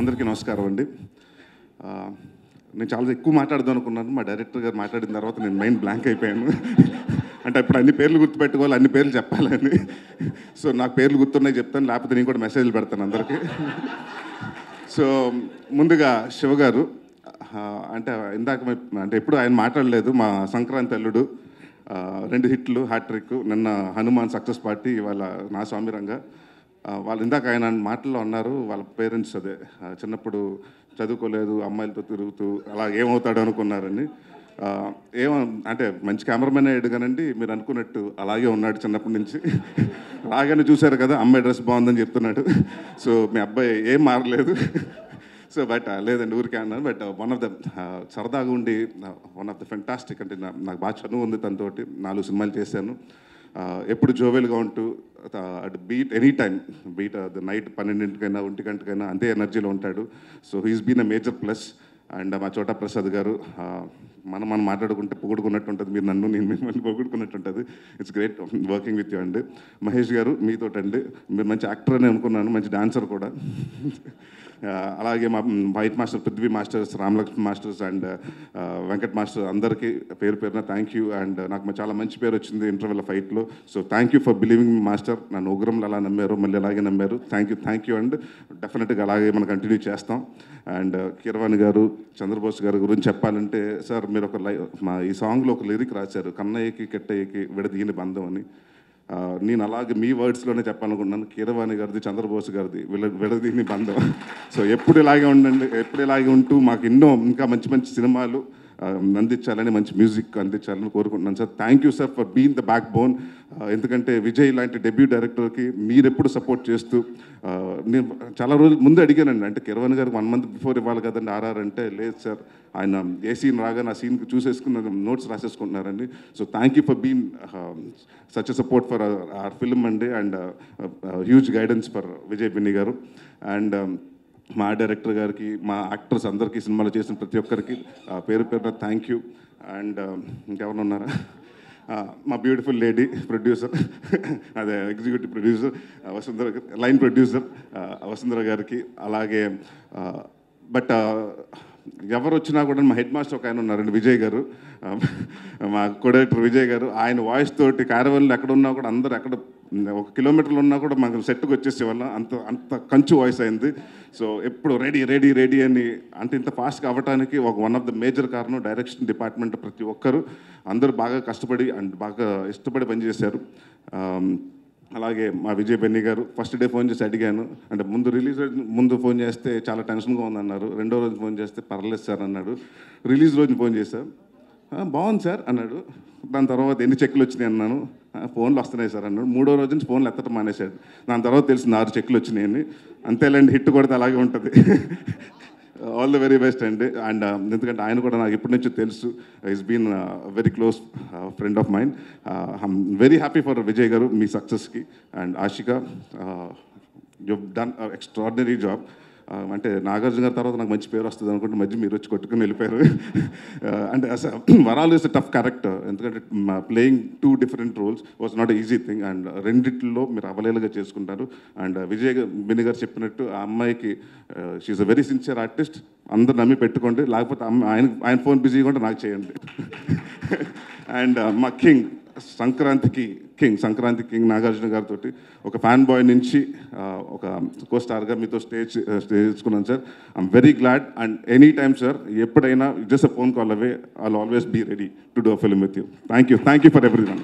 అందరికీ నమస్కారం అండి. నేను చాలా ఎక్కువ మాట్లాడదాం అనుకున్నాను. మా డైరెక్టర్ గారు మాట్లాడిన తర్వాత నేను మైండ్ బ్లాంక్ అయిపోయాను. అంటే ఇప్పుడు అన్ని పేర్లు గుర్తుపెట్టుకోవాలి, అన్ని పేర్లు చెప్పాలని. సో నాకు పేర్లు గుర్తున్నాయి చెప్తాను, లేకపోతే నేను కూడా మెసేజ్లు పెడతాను అందరికీ. సో ముందుగా శివ గారు, అంటే ఇందాక అంటే ఎప్పుడు ఆయన మాట్లాడలేదు. మా సంక్రాంతి అల్లుడు 2 హిట్లు, హ్యాట్రిక్. నిన్న హనుమాన్ సక్సెస్ పార్టీ, ఇవాళ నా స్వామిరంగా. వాళ్ళు ఇందాక ఆయన మాటల్లో అన్నారు, వాళ్ళ పేరెంట్స్ అదే చిన్నప్పుడు చదువుకోలేదు, అమ్మాయిలతో తిరుగుతూ అలా ఏమవుతాడు అనుకున్నారని. అంటే మంచి కెమెరామెన్ అయ్యాడు కానండి, మీరు అనుకున్నట్టు అలాగే ఉన్నాడు చిన్నప్పటి నుంచి. రాగానే చూశారు కదా, అమ్మాయి డ్రెస్ బాగుందని చెప్తున్నాడు. సో మీ అబ్బాయి ఏం మారలేదు. సో బట్ లేదండి, ఊరికే అన్నాను. బట్ వన్ ఆఫ్ ద సరదాగా ఉండి వన్ ఆఫ్ ద ఫెంటాస్టిక్, అంటే నాకు బాగా చనువు ఉంది తనతోటి. 4 సినిమాలు చేశాను. ఎప్పుడు జోవెల్గా ఉంటూ at beat any time, beat the night 12 1 అంతే ఎనర్జీలో ఉంటాడు. So he's been a major plus. And మా చోటా ప్రసాద్ గారు, మనం మాట్లాడుకుంటే పొగుడుకున్నట్టు ఉంటుంది, మీరు నన్ను, నేను మిమ్మల్ని పొగుడుకున్నట్టు ఉంటుంది. It's great working with you అండి. మహేష్ గారు, మీతోటండి. మీరు మంచి యాక్టర్ అని అనుకున్నాను, మంచి డాన్సర్ కూడా. అలాగే మా white master, Prithvi masters, Ramalakshman masters and Venkat master అందరికీ పేరు పేరున థ్యాంక్ యూ. అండ్ నాకు చాలా మంచి పేరు వచ్చింది ఇంటర్వెల్ ఫైట్లో. So thank you for believing master. నన్ను ఉగ్రంలో అలా నమ్మారు, మళ్ళీ అలాగే నమ్మారు. Thank you. అండ్ డెఫినెట్గా అలాగే మనం కంటిన్యూ చేస్తాం. అండ్ కీరవాణి గారు, చంద్రబోస్ గారి గురించి చెప్పాలంటే, సార్ మీరు మా ఈ సాంగ్లో ఒక లిరిక్ రాశారు, కన్నయ్యకి కెట్టయ్యకి విడదీయని బంధం అని. నేను అలాగే మీ వర్డ్స్లోనే చెప్పాలనుకున్నాను, కీరవాణి గారిది, చంద్రబోస్ గారిది విడదీని బంధం. సో ఎప్పుడు ఇలాగే ఉండండి, ఎప్పుడు ఇలాగే ఉంటూ మాకు ఇంకా మంచి సినిమాలు అందించాలని, మంచి మ్యూజిక్ అందించాలని కోరుకుంటున్నాను sir. Thank you sir for being the back bone. ఎందుకంటే విజయ్ లాంటి డెబ్యూ డైరెక్టర్కి మీరు ఎప్పుడు సపోర్ట్ చేస్తూ, నేను చాలా రోజులు ముందు అడిగానండి, అంటే కీరవాణి గారికి 1 month బిఫోర్ ఇవ్వాలి కదండి ఆర్ఆర్ అంటే, లేదు సార్ ఆయన ఏ సీన్ రాగా నా సీన్కి చూసేసుకున్న నోట్స్ రాసేసుకుంటున్నారండి. So thank you for being such support for our film అండి. And huge guidance for Vijay Binni garu. And మా డైరెక్టర్ గారికి, మా యాక్టర్స్ అందరికీ, సినిమాలు చేసిన ప్రతి ఒక్కరికి పేరు పేరున థ్యాంక్ యూ. అండ్ ఇంకెవరున్నారా, మా బ్యూటిఫుల్ లేడీ ప్రొడ్యూసర్, అదే executive producer Vasundhara, line producer Vasundhara గారికి. అలాగే బట్ ఎవరు వచ్చినా కూడా మా హెడ్ మాస్టర్ ఒక ఆయన ఉన్నారండి, విజయ్ గారు, మా కోడైరెక్టర్ విజయ్ గారు. ఆయన వాయిస్ తోటి క్యారవన్లు ఎక్కడ ఉన్నా కూడా, అందరూ ఎక్కడ 1 kilometer ఉన్నా కూడా మాకు సెట్కి వచ్చేసేవాళ్ళం, అంత కంచు వాయిస్ అయింది. సో ఎప్పుడు రెడీ అని, అంటే ఇంత ఫాస్ట్గా అవ్వడానికి వన్ ఆఫ్ ద మేజర్ కారణం డైరెక్షన్ డిపార్ట్మెంట్. ప్రతి ఒక్కరు అందరూ బాగా కష్టపడి అండ్ బాగా ఇష్టపడి పనిచేశారు. అలాగే మా విజయ్ బెన్నీ గారు, ఫస్ట్ డే ఫోన్ చేసి అడిగాను, అంటే ముందు ఫోన్ చేస్తే చాలా టెన్షన్గా ఉందన్నారు. రెండో రోజు ఫోన్ చేస్తే పర్లేదు సార్ అన్నాడు. రిలీజ్ రోజు ఫోన్ చేశాను, బాగుంది సార్ అన్నాడు. దాని తర్వాత ఎన్ని చెక్కులు వచ్చినాయి అన్నాను, ఫోన్లు వస్తున్నాయి సార్ అన్నాడు. 3వ రోజు నుంచి ఫోన్లు ఎత్తడం మానేశాడు. దాని తర్వాత తెలిసింది 6 చెక్కులు వచ్చినాయని. అంతేలేండి, హిట్ కొడితే అలాగే ఉంటుంది. ఆల్ ద వెరీ బెస్ట్ అండి. అండ్ ఎందుకంటే ఆయన కూడా నాకు ఎప్పటి నుంచో తెలుసు, is been very close friend of mind. I'm very happy for Vijay garu, మీ సక్సెస్కి. And Ashika, you done extraordinary job. అంటే నాగార్జున గారి తర్వాత నాకు మంచి పేరు వస్తుంది అనుకుంటే మధ్య మీరు వచ్చి కొట్టుకుని వెళ్ళిపోయారు. అంటే వరాలు ఇస్ అ టఫ్ క్యారెక్టర్, ఎందుకంటే playing 2 different roles was not easy thing. And రెండిట్లో మీరు అవలేలుగా చేసుకుంటారు. అండ్ విజయ్ బిని గారు చెప్పినట్టు, ఆ అమ్మాయికి she's a very sincere artist, అందరు నమ్మి పెట్టుకోండి, లేకపోతే ఆయన ఫోన్ బిజీగా ఉంటే నాకు చేయండి. అండ్ మా సంక్రాంతి కింగ్ నాగార్జున గారితో ఒక ఫ్యాన్ బాయ్ నుంచి ఒక కో-స్టార్గా మీతో స్టేజ్ తీసుకున్నాను sir. I'm very glad. And any time sir, ఎప్పుడైనా just a phone call away, I'll always be ready to do a film with you. Thank you for everything.